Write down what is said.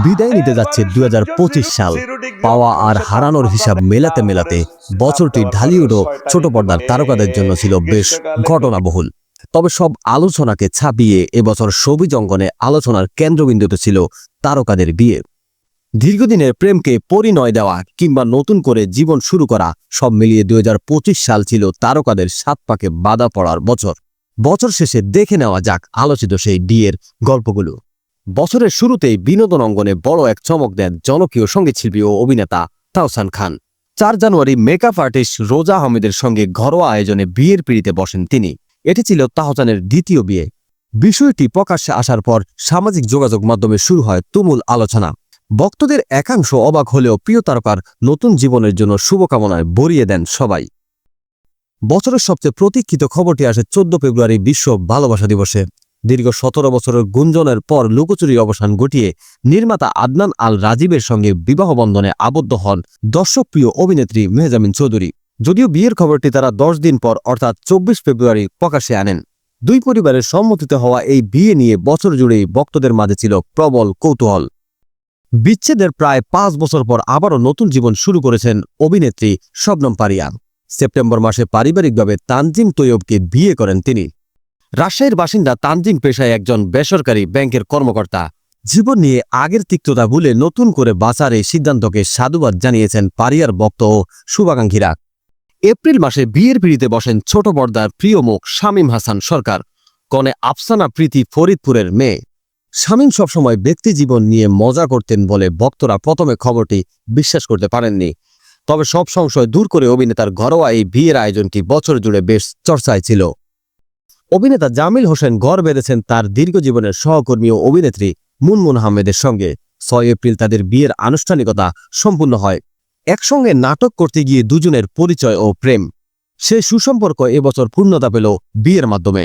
বিদায় নিতে যাচ্ছে ২০২৫ সাল। পাওয়া আর হারানোর হিসাব মেলাতে মেলাতে বছরটি ঢালিউড ও ছোট পর্দার তারকাদের জন্য ছিল বেশ ঘটনাবহুল। তবে সব আলোচনাকে ছাপিয়ে এবছর শোবিজ অঙ্গনে আলোচনার কেন্দ্রবিন্দুতে ছিল তারকাদের বিয়ে। দীর্ঘদিনের প্রেমকে পরিণয় দেওয়া কিংবা নতুন করে জীবন শুরু করা, সব মিলিয়ে ২০২৫ সাল ছিল তারকাদের সাত পাকে বাধা পড়ার বছর। বছর শেষে দেখে নেওয়া যাক আলোচিত সেই বিয়ের গল্পগুলো। বছরের শুরুতেই বিনোদন অঙ্গনে বড় এক চমক দেন জনপ্রিয় সঙ্গীতশিল্পী ও অভিনেতা তাহসান খান। ৪ জানুয়ারি মেকআপ আর্টিস্ট রোজা আহমেদের সঙ্গে ঘরোয়া আয়োজনে বিয়ের পিঁড়িতে বসেন তিনি। এটি ছিল তাহসানের দ্বিতীয় বিয়ে। বিষয়টি প্রকাশ্যে আসার পর সামাজিক যোগাযোগ মাধ্যমে শুরু হয় তুমুল আলোচনা। ভক্তদের একাংশ অবাক হলেও প্রিয় তারকার নতুন জীবনের জন্য শুভকামনায় ভরিয়ে দেন সবাই। বছরের সবচেয়ে প্রতীক্ষিত খবরটি আসে ১৪ ফেব্রুয়ারি বিশ্ব ভালোবাসা দিবসে। দীর্ঘ ১৭ বছরের গুঞ্জনের পর লুকোচুরির অবসান ঘটিয়ে নির্মাতা আদনান আল রাজীবের সঙ্গে বিবাহ বন্ধনে আবদ্ধ হন দর্শকপ্রিয় অভিনেত্রী মেহজামিন চৌধুরী। যদিও বিয়ের খবরটি তারা ১০ দিন পর অর্থাৎ ২৪ ফেব্রুয়ারি প্রকাশ্যে আনেন। দুই পরিবারের সম্মতিতে হওয়া এই বিয়ে নিয়ে বছর জুড়েই ভক্তদের মাঝে ছিল প্রবল কৌতূহল। বিচ্ছেদের প্রায় ৫ বছর পর আবারও নতুন জীবন শুরু করেছেন অভিনেত্রী শবনম পারিয়া। সেপ্টেম্বর মাসে পারিবারিকভাবে তানজিম তৈয়বকে বিয়ে করেন তিনি। রাজশাহীর বাসিন্দা তানজিম পেশায় একজন বেসরকারি ব্যাংকের কর্মকর্তা। জীবন নিয়ে আগের তিক্ততা ভুলে নতুন করে বাঁচার এই সিদ্ধান্তকে সাধুবাদ জানিয়েছেন পারিয়ার ভক্ত ও শুভাকাঙ্ক্ষীরা। এপ্রিল মাসে বিয়ের পিঁড়িতে বসেন ছোট পর্দার প্রিয় মুখ শামীম হাসান সরকার। কনে আফসানা প্রীতি ফরিদপুরের মেয়ে। শামীম সবসময় ব্যক্তি জীবন নিয়ে মজা করতেন বলে ভক্তরা প্রথমে খবরটি বিশ্বাস করতে পারেননি। তবে সব সংশয় দূর করে অভিনেতার ঘরোয়া এই বিয়ের আয়োজনটি বছর জুড়ে বেশ চর্চায় ছিল। অভিনেতা জামিল হোসেন ঘর বেঁধেছেন তার দীর্ঘ জীবনের সহকর্মী ও অভিনেত্রী মুনমুন আহমেদের সঙ্গে। ৬ এপ্রিল তাদের বিয়ের আনুষ্ঠানিকতা সম্পূর্ণ হয়। একসঙ্গে নাটক করতে গিয়ে দুজনের পরিচয় ও প্রেম, সে সুসম্পর্ক এবছর পূর্ণতা পেল বিয়ের মাধ্যমে।